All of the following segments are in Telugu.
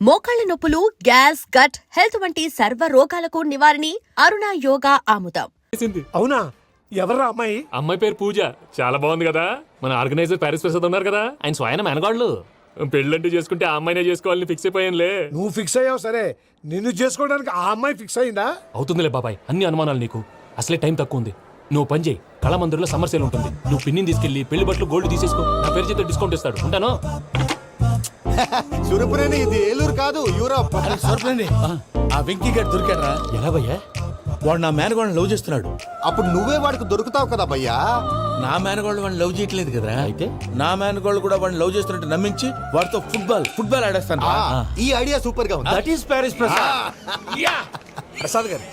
మోకాళ్ల నొప్పులు, గ్యాస్, గట్ హెల్త్ వంటి సర్వ రోగాలకు నివారణి అరుణ యోగా ఆముదం. అవునా? ఎవరా అమ్మాయి? అమ్మాయి పేరు పూజ. చాలా బాగుంది కదా. మన ఆర్గనైజర్ ప్యారిస్ ప్రసాద్ ఉన్నారు కదా, ఆయన స్వయం మెనగాళ్ళు. పెళ్ళంటూ చేసుకుంటే ఆ అమ్మాయినే చేసుకోవాలని ఫిక్స్ అయిపోయానులే. నువ్వు ఫిక్స్ అయ్యావు సరే, నిన్ను చేసుకోవడానికి ఆ అమ్మాయి ఫిక్స్ అయిందా? అవుతుందిలే బాబాయ్, అన్ని అనుమానాలు నీకు. అసలే టైం తక్కువ ఉంది. నువ్వు పని చేయి, కళామందిర్లో సమ్మర్ సేల్ ఉంటుంది. నువ్వు పిన్నిని తీసుకెళ్లి పెళ్లి బట్టలు గోల్డ్ తీసేసుకో. నా పేరు చేత డిస్కౌంట్ ఇస్తాడు. ఉంటాను. సురపురేని, ఇది ఏలూరు కాదు, యూరోప్. సురపురేని, ఆ వెంకీ గారు దొరికాడరా? ఎలా భయ్యా? వాడు నా మేనగోళ్ళని లవ్ చేస్తున్నాడు. అప్పుడు నువ్వే వాడికి దొరుకుతావు కదా భయ్యా. నా మేనగోళ్ళు వాడిని లవ్ చేయట్లేదు కదరా. అయితే నా మేనగోళ్ళు కూడా వాడిని లవ్ చేస్తున్నట్టు నమ్మించి వాడితో ఫుట్బాల్ ఆడేస్తాను. ఈ ఐడియా సూపర్ గా ఉంది. That is Paris Prasad. Prasad గారు,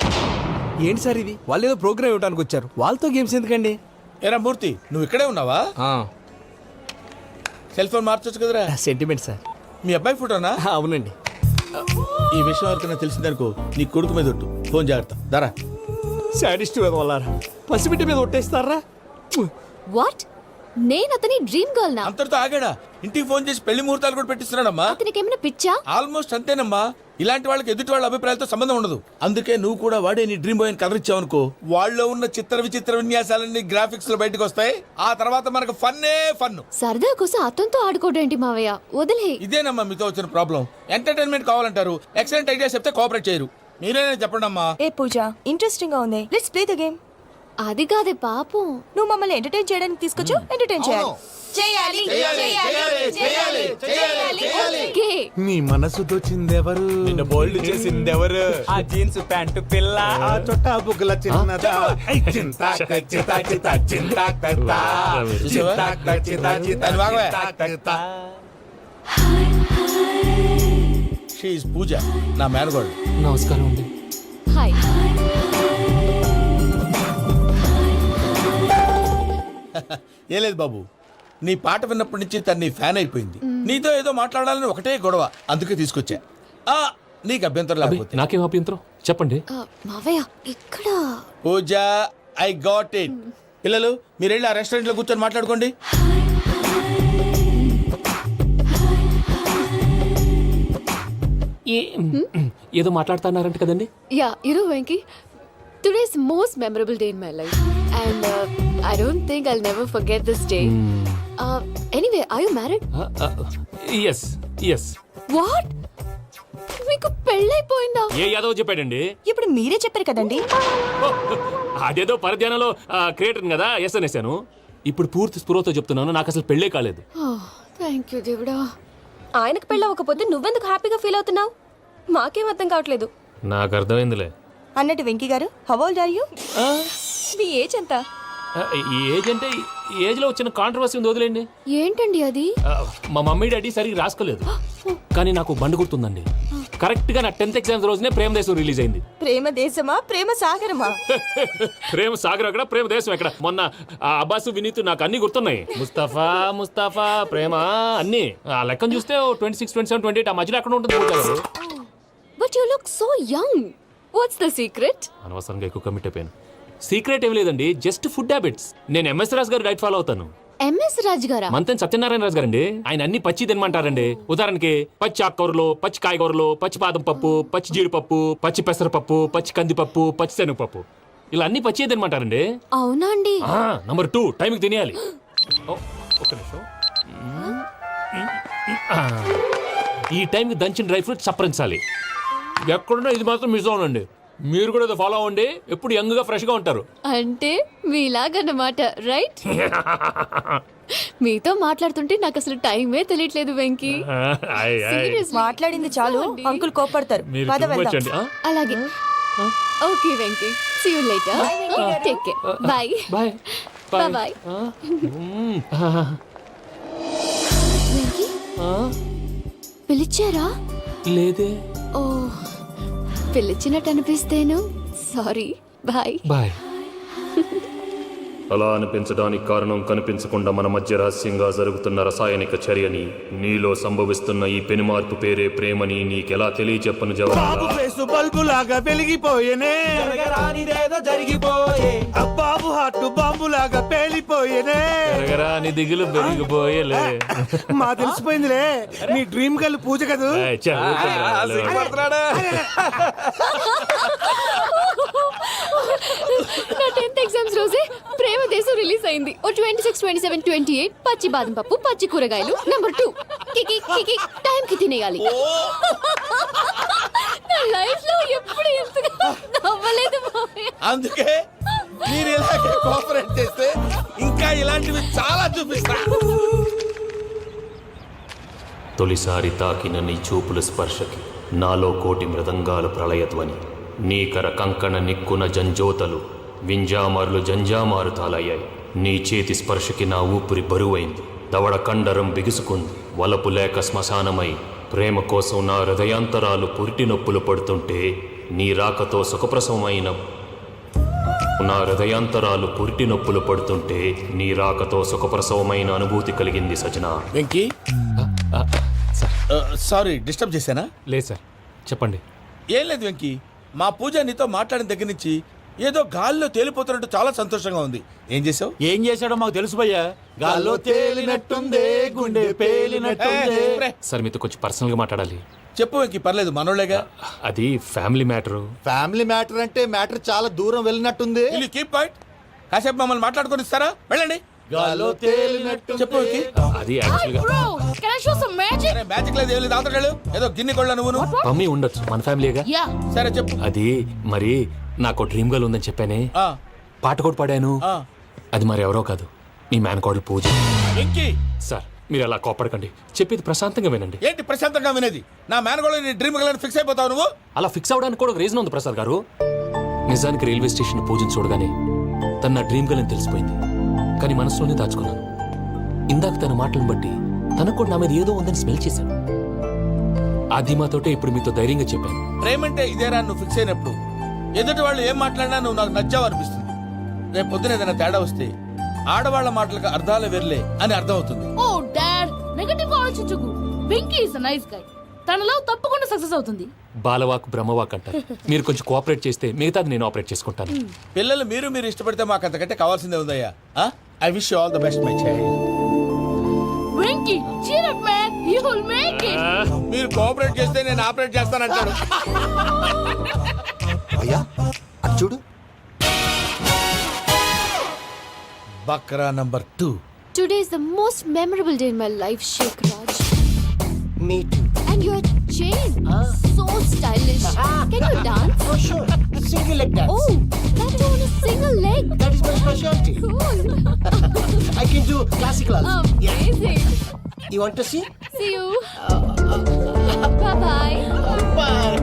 ఏంటి సార్ ఇది? వాళ్ళు ఏదో ప్రోగ్రామ్ ఇవ్వడానికి వచ్చారు, వాళ్ళతో గేమ్స్ ఎందుకండి? ఏరా మూర్తి, నువ్వు ఇక్కడే ఉన్నావా? సెల్ ఫోన్ మార్చొచ్చు కదరా. Sentiment sir. మీ అబ్బాయి ఫోటోనా? అవునండి. ఈ విషయం ఎవరికైనా తెలిసిందనుకో, నీ కొడుకు మీద ఒట్టు. ఫోన్ జాగ్రత్త. దారా. సాడిస్ట్ మీద వాళ్ళారా? పసిబిడ్డ మీద ఒట్టేస్తారా? వాట్? నేను అతని డ్రీమ్ గర్ల్ నా? అంతటితో ఆగాడా? ఇంటికి ఫోన్ చేసి పెళ్లి ముహూర్తాలు కూడా పెట్టిస్తున్నాడమ్మా. అతనికి ఏమైనా పిచ్చా? ఆల్మోస్ట్ అంతేనమ్మా. ఇలాంటి వాళ్ళకి ఎదుటి వాళ్ళ అభిప్రాయాలతో సంబంధం ఉండదు. అందుకే నువ్వు కూడా వాడే నీ డ్రీమ్ బాయ్ కవర్ ఇచ్చావనుకో, వాళ్ళలో ఉన్న చిత్ర విచిత్ర విన్యాసాలన్నీ గ్రాఫిక్స్ లో బయటకు వస్తాయి. ఆ తర్వాత మనకు ఫన్నే ఫన్. సరదా కోసం అతనితో ఆడుకోవడేంటి మావయ్య? వదిలే. ఇదేనమ్మా మీతో వచ్చిన ప్రాబ్లం. ఎంటర్టైన్మెంట్ కావాలంటారు, ఎక్సలెంట్ ఐడియా చెప్తే కోఆపరేట్ చేయరు. మీరేనే చెప్పండి అమ్మా. ఏ పూజ, ఇంట్రెస్టింగ్ గా ఉంది, లెట్స్ ప్లే ద గేమ్. అది కాదే పాపం. నువ్వు మమ్మల్ని ఎంటర్టైన్ చేయడానికి తీసుకొచ్చు, ఎంటర్టైన్ చేయాలి. ఓకే. నీ మనసు దోచిందెవరు? నిన్న బోల్డ్ చేసిందెవరు? ఆ జీన్స్ ప్యాంటు పిల్ల, ఆ చొట్టా బుగ్గల చిన్నదా. షీ ఈజ్ పూజ, నా మేనగోడు. నమస్కారం అండి. హాయ్. ఏ లేదు బాబు, నీ పాట విన్నప్పటి నుంచి తను నీ ఫ్యాన్ అయిపోయింది. నీతో ఏదో మాట్లాడాలని ఒకటే గొడవ, అందుకే తీసుకొచ్చా. నీకు అభ్యంతరం లేకపోతే. నాకేం అభ్యంతరం చెప్పండి. మావయ్య ఇక్కడ. పూజ, ఐ గాట్ ఇట్. పిల్లలు, మీరు వెళ్ళి ఆ రెస్టారెంట్ లో కూర్చొని మాట్లాడుకోండి. ఏదో మాట్లాడుతున్నారంట కదండి. Yeah, Venky, today's most memorable day in my life, and I don't think I'll never forget this day. Anyway, are you married? yes. What? మీకు పెళ్ళైపోయిందా? ఏ యాదవ్ చెప్పాడండి? ఇప్పుడు మీరే చెప్పారు కదండి. అదేదో పరధ్యానంలో క్రియేటర్ కదా ఎస్ అనేసాను. ఇప్పుడు పూర్తి స్పృహతో చెప్తున్నాను, నాకు అసలు పెళ్ళే కాలేదు. థ్యాంక్ యూ దేవుడా. ఆయనకు పెళ్ళవకపోతే నువ్వెందుకు హ్యాపీగా ఫీల్ అవుతున్నావు? మాకేం అర్థం కావట్లేదు. నాకు అర్థమైందిలే. అన్నట్టు వెంకీ గారు, హౌ ఓల్డ్ ఆర్ యు? మీ ఏజ్ ఎంత? ఈ ఏజ్ అంటే ఏజ్ లో వచ్చిన కాంట్రవర్సీ ఉంది, వదిలేండి. ఏంటండి అది? మా మమ్మీ డాడీ సరిగ్గా రాసుకోలేదు, కానీ నాకు బండి గుర్తుందండి. కరెక్ట్ గా నా 10th ఎగ్జామ్స్ రోజునే ప్రేమ దేశం రిలీజ్ అయింది. ప్రేమ దేశమా, ప్రేమ సాగరమా? ప్రేమ సాగరం ఎక్కడ, ప్రేమ దేశం ఎక్కడ? మొన్న అబ్బాసు వినీత్ నాకు అన్ని గుర్తున్నాయి. ముస్తఫా ప్రేమ అన్ని ఆ లెక్కను చూస్తే 26, 27, 28 ఆ మధ్యలో ఎక్కడ ఉంటుంది. But you look so young. What's the secret? అనవసరంగా ఎక్కువ కమిట్ అయిపోయాను. సీక్రెట్ ఏం లేదండి, జస్ట్ ఫుడ్ హ్యాబిట్స్. నేను ఎంఎస్ రాజు గారు డైట్ ఫాలో అవుతాను. ఎంఎస్ రాజు గారా? మంతెన్ సత్యనారాయణ రాజు గారండి. ఆయన అన్ని పచ్చి తినమంటారండి. ఉదాహరణకి పచ్చి ఆకుకూరలు, పచ్చి కాయగూరలు, పచ్చి బాదం పప్పు, పచ్చి జీడిపప్పు, పచ్చి పెసరపప్పు, పచ్చి కందిపప్పు, పచ్చి శనగపప్పు, ఇలా అన్ని పచ్చి తినమంటారండి. అవునా అండి? నంబర్ 2, టైంకి తినేయాలి. ఒక్క నిమిషం. ఈ టైంకి దంచిన డ్రై ఫ్రూట్స్ సప్పరించాలి. ఎక్కడున్నా ఇది మాత్రం మిస్ అవునండి. మీరు కూడా ఇది ఫాలో అవ్వండి, ఎప్పుడు యంగ్ గా ఫ్రెష్ గా ఉంటారు. అంటే మీలాగన్నమాట, రైట్? మీతో మాట్లాడుతుంటే నాకు అసలు టైమే తెలియట్లేదు వెంకీ. మాట్లాడింది చాలు, అంకుల్ కోపడతారు. అలాగే. Okay Venky, see you later. Take care. Bye bye bye. Venky, పిలిచారా? లేదే. ఓ, పిలిచినట్టు అనిపిస్తేను. సారీ. Bye bye. అలా అనిపించడానికి కారణం కనిపించకుండా మన మధ్య రహస్యంగా జరుగుతున్న రసాయనిక చర్యని, నీలో సంభవిస్తున్న ఈ పెనుమార్పు పేరే ప్రేమని నీకెలా తెలియచెప్పను జవాబు. ఫేసు బల్బు లాగా వెలిగిపోయేనే, జరగరానిదేదో జరిగిపోయే. బాబు హార్ట్ బాంబు లాగా పేలిపోయేనే. నీ దిగులు పెరిగిపోయేలే. మా తెలిసిపోయిందిలే, నీ డ్రీమ్ గర్ల్ పూజ కదూ. నా 10th ఎగ్జామ్స్ రోజే ప్రేమ దేశం రిలీజ్ అయింది. ఓ 26, 27, 28 పచ్చి బాదం పప్పు, పచ్చి కూరగాయలు. నెంబర్ 2 కికి కికి టైం కి తినేయాలి. నా లైఫ్ లో ఎప్పుడు ఎంతగా నవ్వలేదు మామయ్య. అందుకే మీరు ఇలాగే కోఆపరేట్ చేస్తే ఇంకా ఇలాంటివి చాలా చూపిస్తా. తొలిసారి తాకిన నీ చూపుల స్పర్శకి నాలో కోటి మృదంగాలు ప్రళయధ్వని. నీకర కంకణ నిక్కున జంజోతలు వింజామారులు జంజామారు తాలయ్యాయి. నీ చేతి స్పర్శకి నా ఊపిరి బరువైంది, దవడ కండరం బిగుసుకుంది. వలపు లేక శ్మశానమై ప్రేమ కోసం నా హృదయాంతరాలు పురిటి నొప్పులు పడుతుంటే, నీ రాకతో సుఖప్రసవమైన నా హృదయాంతరాలు పురిటి నొప్పులు పడుతుంటే నీ రాకతో సుఖప్రసవమైన అనుభూతి కలిగింది సజనా. వెంకీ, సారీ డిస్టర్బ్ చేశానా? లేదు సార్, చెప్పండి. ఏం లేదు వెంకీ, మా పూజ నీతో మాట్లాడిన దగ్గర నుంచి ఏదో గాల్లో తేలిపోతున్నట్టు చాలా సంతోషంగా ఉంది. ఏం చేసావు? ఏం చేశాడో మాకు తెలుసు భయ్యా. గాల్లో తేలినట్టుందే, గుండె పేలినట్టుందే. సార్ మీతో కొంచెం పర్సనల్గా మాట్లాడాలి. చెప్పు వెంకీ, పర్లేదు మనోళ్ళేగా. అది ఫ్యామిలీ మ్యాటరు. ఫ్యామిలీ మ్యాటర్ అంటే మ్యాటర్ చాలా దూరం వెళ్ళినట్టుంది. Will you keep point? కాసేపు మమ్మల్ని మాట్లాడుకొని ఇస్తారా? వెళ్ళండి. గాల్లో తేలినట్టు చెప్పు వెంకీ. అది యాక్చువల్గా Bro, can I show some magic? అరే మ్యాజిక్ లేదు, ఏం లేదు, ఆతడాలు ఏదో గిన్నె కొళ్ళ నువ్వును. మమ్మీ ఉండొచ్చు, మన ఫ్యామిలీగా. Yeah. సరే చెప్పు. అది మరి నాకు డ్రీమ్ గర్ల్ ఉందని చెప్పానే, ఆ, పాట కూడా పాడాను. ఆ. అది మరి ఎవరో కాదు, మీ మేనకోడలు పూజ. వెంకీ, సార్ మీరు అలా కోపడకండి, చెప్పేది ప్రశాంతంగా వినండి. ఏంటి ప్రశాంతంగా వినేది? నా మేనగోళ్ళు నీ డ్రీమ్ గర్ల్ ఫిక్స్ అయిపోతావు నువ్వు. అలా ఫిక్స్ అవడానికి కూడా ఒక రీజన్ ఉంది ప్రసాద్ గారు. నిజానికి రైల్వే స్టేషన్ పూజను చూడగానే తన నా డ్రీమ్ గర్ల్ అని తెలిసిపోయింది, కానీ మనసులోనే దాచుకున్నాను. ఇందాక తన మాటలను బట్టి తనకు కూడా నా మీద ఏదో ఉందని స్మెల్ చేశాను. ఆ ధీమాతోటే ఇప్పుడు మీతో ధైర్యంగా చెప్పాను. ప్రేమంటే ఇదేరా నువ్వు ఫిక్స్ అయినప్పుడు ఎదుటి వాళ్ళు ఏం మాట్లాడినా నువ్వు నాకు నచ్చావు అనిపిస్తుంది. రేపు పొద్దున ఏదైనా తేడా వస్తే ఆడవాళ్ల మాటలకు అర్థాలు వెర్లే అని అర్థం అవుతుంది. ఓ డాడ్, నెగటివ్ గా ఆలోచించకు. Venky is nice guy. తన లవ్ తప్పకుండా సక్సెస్ అవుతుంది. బాలవాక్ బ్రహ్మవాక్ అంటారు. మీరు కొంచెం కోఆపరేట్ చేస్తే మిగతాది నేను ఆపరేట్ చేసుకుంటాను. పిల్లలు మీరు ఇష్టపడితే మాకు అంతకంటే కావాల్సిందే ఉందయ్యా. I wish you all the best my child. Venky, cheer up man, you will make it. మీరు కోఆపరేట్ చేస్తే నేను ఆపరేట్ చేస్తానంటాడు. అయ్యా అది చూడు. Bakra number 2. Today is the most memorable day in my life, Sheikh Raj. Me too. And your chain, so stylish. Can you dance? Oh, sure. Single leg dance. Oh, that too on a single leg. That is my specialty. Cool. I can do classical also. Amazing. You want to see? See you. Bye-bye. Bye.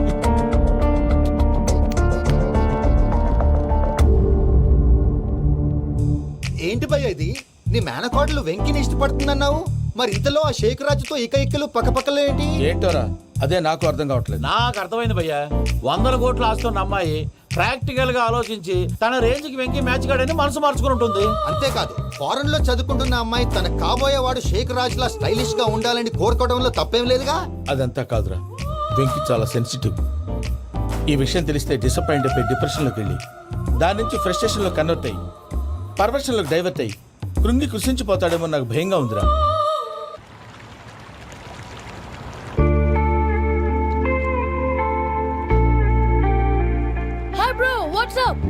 ఏంటి భయ్య ఇది? నీ మేనకోడలు వెంకిని ఇష్టపడుతుందన్నావు, మరి ఇంతలో ఆ షేక్ రాజుతో ఇకలు పక్కపక్కలు ఏంటి? ఏంటోరా, అదే నాకు అర్థం కావట్లేదు. నాకు అర్థమైంది భయ్యా. 100 కోట్లు ఆస్తున్న అమ్మాయి ప్రాక్టికల్ గా ఆలోచించి తన రేంజ్ కి వెంకీ మ్యాచ్ కాడని మనసు మార్చుకుని ఉంటుంది. అంతేకాదు, ఫారెన్ లో చదువుకుంటున్న అమ్మాయి తన కాబోయేవాడు షేక్ రాజ్ లా స్టైలిష్ గా ఉండాలని కోరుకోవడంలో తప్పేం లేదుగా. అదంతా కాదురా, వెంకీ చాలా సెన్సిటివ్. ఈ విషయం తెలిస్తే డిసప్పాయింట్ అయిపోయి డిప్రెషన్లోకి వెళ్ళి దాని నుంచి ఫ్రస్ట్రేషన్లో కన్వర్ట్ అయ్యి పర్వర్షన్లోకి డైవర్ట్ అయ్యి కృంగి కృషించిపోతాడేమో నాకు భయంగా ఉందిరా. Hi bro, what's up?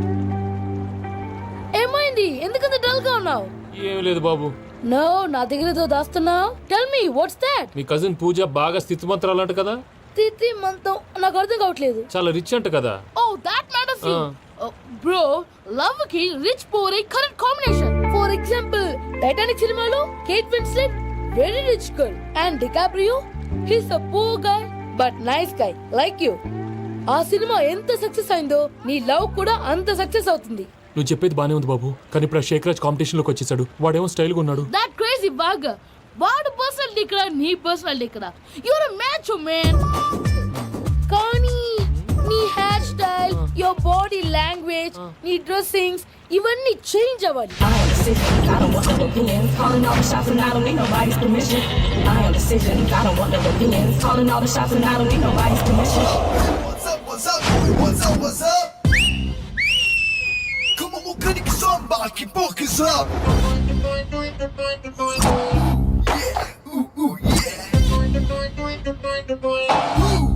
ఏమైంది? ఎందుకంత డల్ గా ఉన్నావు? ఏం లేదు బాబు. నో, నా దగ్గర ఏదో దాస్తున్నావు. Tell me what's that? మీ కజిన్ పూజ బాగా స్థితిమంతరాలు అంట కదా. తిత్తి మంతం నాకు అర్థం కావట్లేదు. చాలా రిచ్ అంట కదా. Oh that matters. Bro, love కి rich poor correct combination. For example, Titanic సినిమాలో Kate Winslet very rich girl and DiCaprio he's a poor guy but nice guy like you. ఆ సినిమా ఎంత సక్సెస్ అయిందో నీ లవ్ కూడా అంత సక్సెస్ అవుతుంది. నువ్వు చెప్పేది బానే ఉంది బాబు, కానీ ఇప్పుడు షేక్ రాజ్ కాంపిటీషన్ లోకి వచ్చేసాడు. వాడేమో స్టైల్ గా ఉన్నాడు. That crazy bag. వాడు పర్సనాలిటీ ఇక్కడ, నీ పర్సనాలిటీ ఇక్కడ. Your match man. కానీ నీ hair style, your body language నీ డ్రెస్సింగ్స్ ఇవన్నీ చేంజ్ అవ్వాలి. Come on, mecânico, samba, que poucas up. Yeah, yeah.